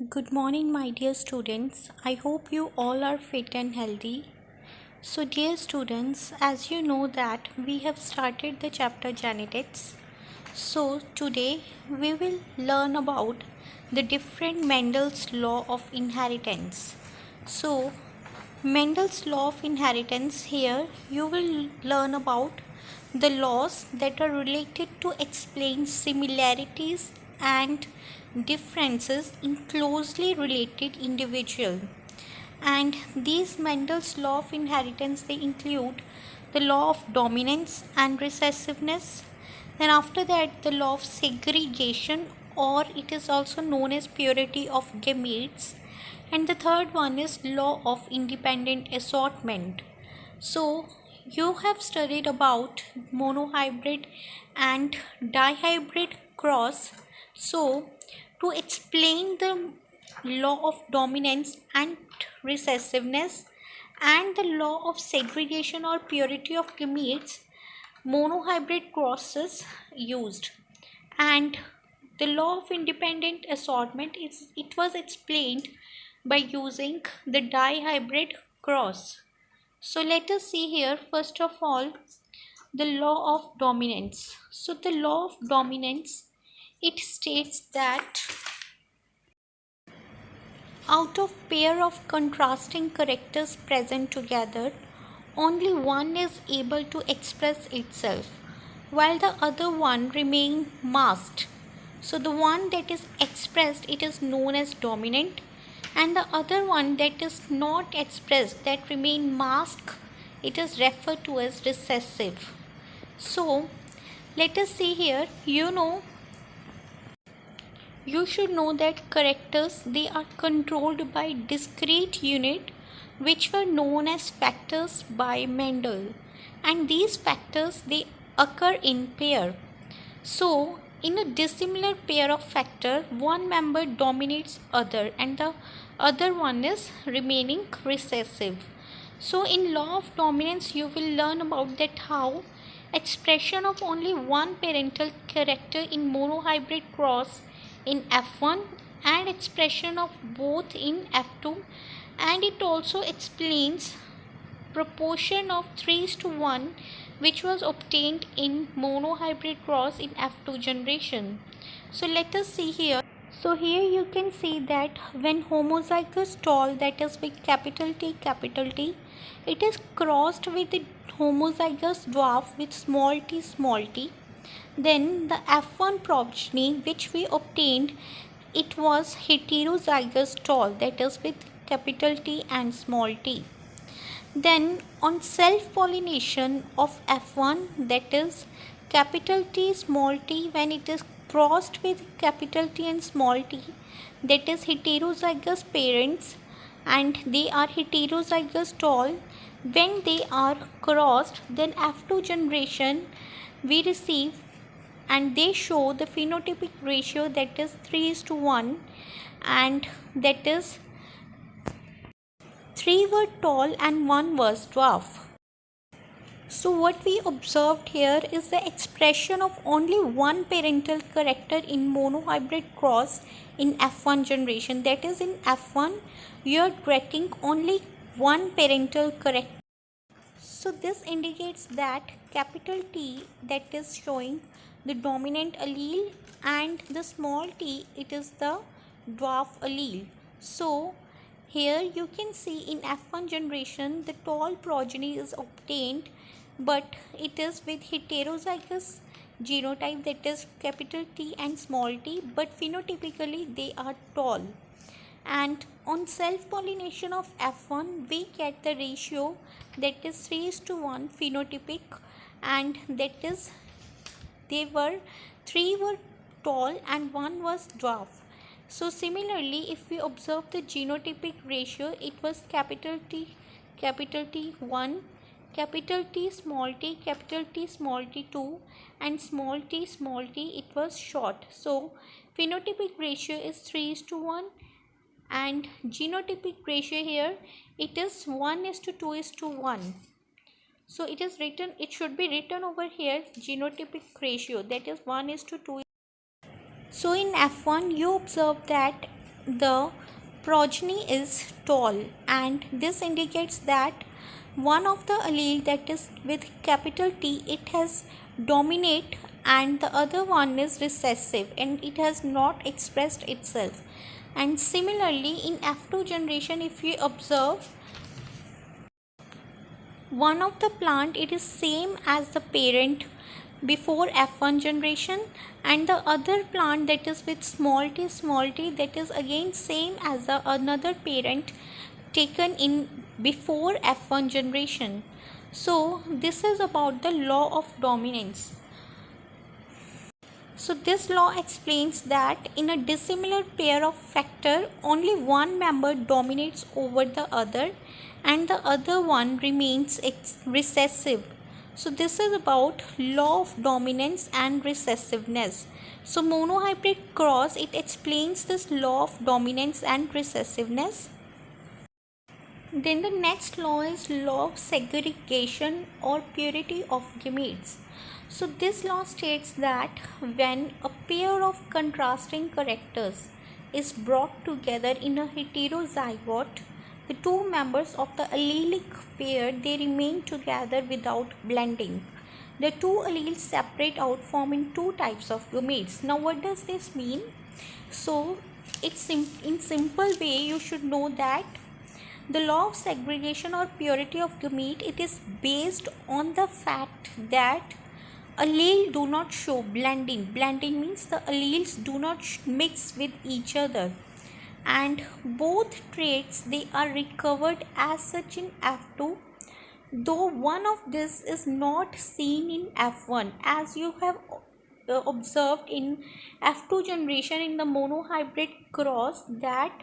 Good morning, my dear students. I hope you all are fit and healthy. So, dear students, as you know that we have started the chapter genetics. So, today we will learn about the different Mendel's law of inheritance. So, Mendel's law of inheritance, here you will learn about the laws that are related to explain similarities and differences in closely related individual. And these Mendel's law of inheritance, they include the law of dominance and recessiveness. Then after that, the law of segregation, or it is also known as purity of gametes. And the third one is law of independent assortment. So you have studied about monohybrid and dihybrid cross. So to explain the law of dominance and recessiveness and the law of segregation or purity of gametes, monohybrid crosses used. And the law of independent assortment is it was explained by using the dihybrid cross. So let us see here first of all the law of dominance. So the law of dominance, it states that out of pair of contrasting characters present together, only one is able to express itself, while the other one remain masked. So the one that is expressed, it is known as dominant, and the other one that is not expressed, that remain masked, it is referred to as recessive. So let us see here, you should know that characters, they are controlled by discrete unit which were known as factors by Mendel, and these factors, they occur in pair. So in a dissimilar pair of factor, one member dominates other and the other one is remaining recessive. So in law of dominance you will learn about that how expression of only one parental character in monohybrid cross in F1 and expression of both in F2, and it also explains proportion of 3:1 which was obtained in monohybrid cross in F2 generation. So let us see here. So here you can see that when homozygous tall, that is with capital T, it is crossed with the homozygous dwarf with small t, then the F1 progeny which we obtained, it was heterozygous tall, that is with capital T and small t. Then on self-pollination of F1, that is capital T small t, when it is crossed with capital T and small t, that is heterozygous parents and they are heterozygous tall. When they are crossed, then F2 generation we receive and they show the phenotypic ratio, that is 3:1, and that is 3 were tall and 1 was dwarf. So what we observed here is the expression of only one parental character in monohybrid cross in F1 generation. That is, in F1 you are getting only one parental character. So this indicates that capital T, that is showing the dominant allele, and the small t, it is the dwarf allele. So here you can see in F1 generation the tall progeny is obtained, but it is with heterozygous genotype, that is capital T and small t, but phenotypically they are tall. And on self-pollination of F1 we get the ratio, that is 3:1 phenotypic, and that is they were 3 were tall and 1 was dwarf. So similarly, if we observe the genotypic ratio, it was capital T 1, capital T, small t 2, and small t, it was short. So phenotypic ratio is 3:1, and genotypic ratio here, it is 1:2:1. So it should be written over here genotypic ratio, that is 1:2. So in F1 you observe that the progeny is tall, and this indicates that one of the allele, that is with capital T, it has dominate, and the other one is recessive and it has not expressed itself. And similarly in F2 generation, if we observe, one of the plant, it is same as the parent before F1 generation, and the other plant, that is with small t, that is again same as the another parent taken in before F1 generation. So this is about the law of dominance. So this law explains that in a dissimilar pair of factor, only one member dominates over the other and the other one remains recessive. So this is about law of dominance and recessiveness. So monohybrid cross, it explains this law of dominance and recessiveness. Then the next law is law of segregation or purity of gametes. So this law states that when a pair of contrasting characters is brought together in a heterozygote, the two members of the allelic pair, they remain together without blending. The two alleles separate out, forming two types of gametes. Now what does this mean? So it's in simple way you should know that the law of segregation or purity of gamete, it is based on the fact that alleles do not show blending. Blending means the alleles do not mix with each other, and both traits, they are recovered as such in F2, though one of this is not seen in F1, as you have observed in F2 generation in the monohybrid cross, that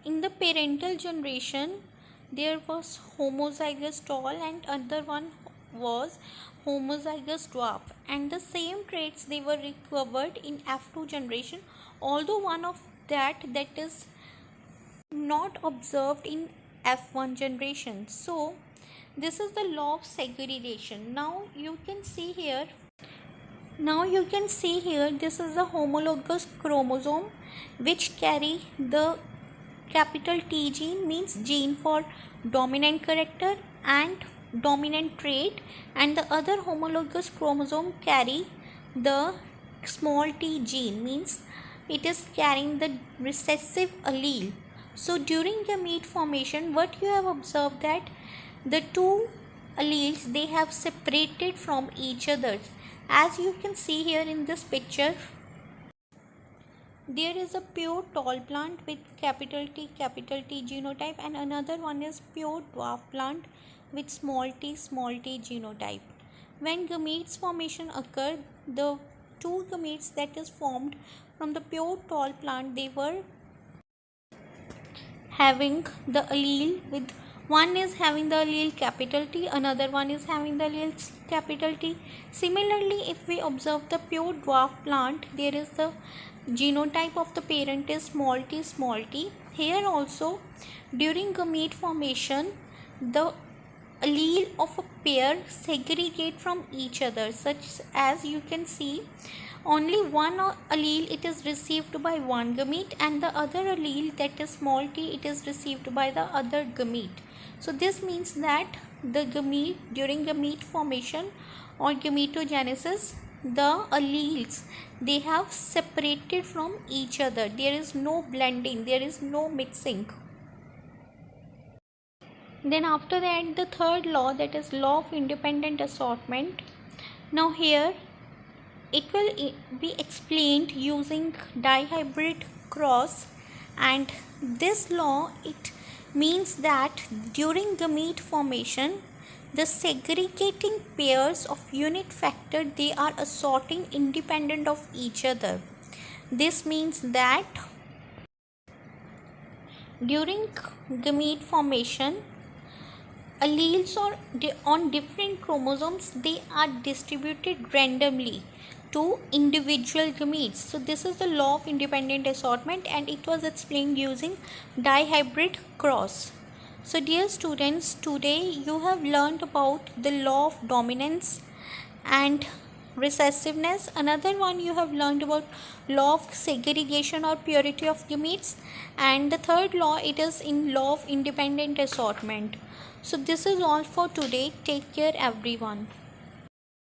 in the parental generation there was homozygous tall and other one was homozygous dwarf, and the same traits, they were recovered in F2 generation, although one of that is not observed in F1 generation. So this is the law of segregation. Now you can see here, this is the homologous chromosome which carry the capital T gene, means gene for dominant character and dominant trait, and the other homologous chromosome carry the small t gene, means it is carrying the recessive allele. So during gamete formation, what you have observed, that the two alleles, they have separated from each other. As you can see here in this picture, there is a pure tall plant with capital T genotype, and another one is pure dwarf plant with small t genotype. When gametes formation occur, the two gametes that is formed from the pure tall plant, they were having the allele with, one is having the allele capital T, another one is having the allele capital T. Similarly, if we observe the pure dwarf plant, there is the genotype of the parent is small t. Here also, during gamete formation, the allele of a pair segregate from each other, such as you can see, only one allele, it is received by one gamete, and the other allele, that is small t, it is received by the other gamete. So this means that the gamete, during gamete formation or gametogenesis, the alleles, they have separated from each other. There is no blending, there is no mixing. Then after that, the third law, that is law of independent assortment. Now here it will be explained using dihybrid cross, and this law, it means that during gamete formation, the segregating pairs of unit factor, they are assorting independent of each other. This means that during gamete formation, alleles on different chromosomes, they are distributed randomly to individual gametes. So this is the law of independent assortment, and it was explained using dihybrid cross. So dear students, today you have learned about the law of dominance and recessiveness. Another one you have learned about law of segregation or purity of gametes, and the third law, it is in law of independent assortment. So this is all for today. Take care everyone.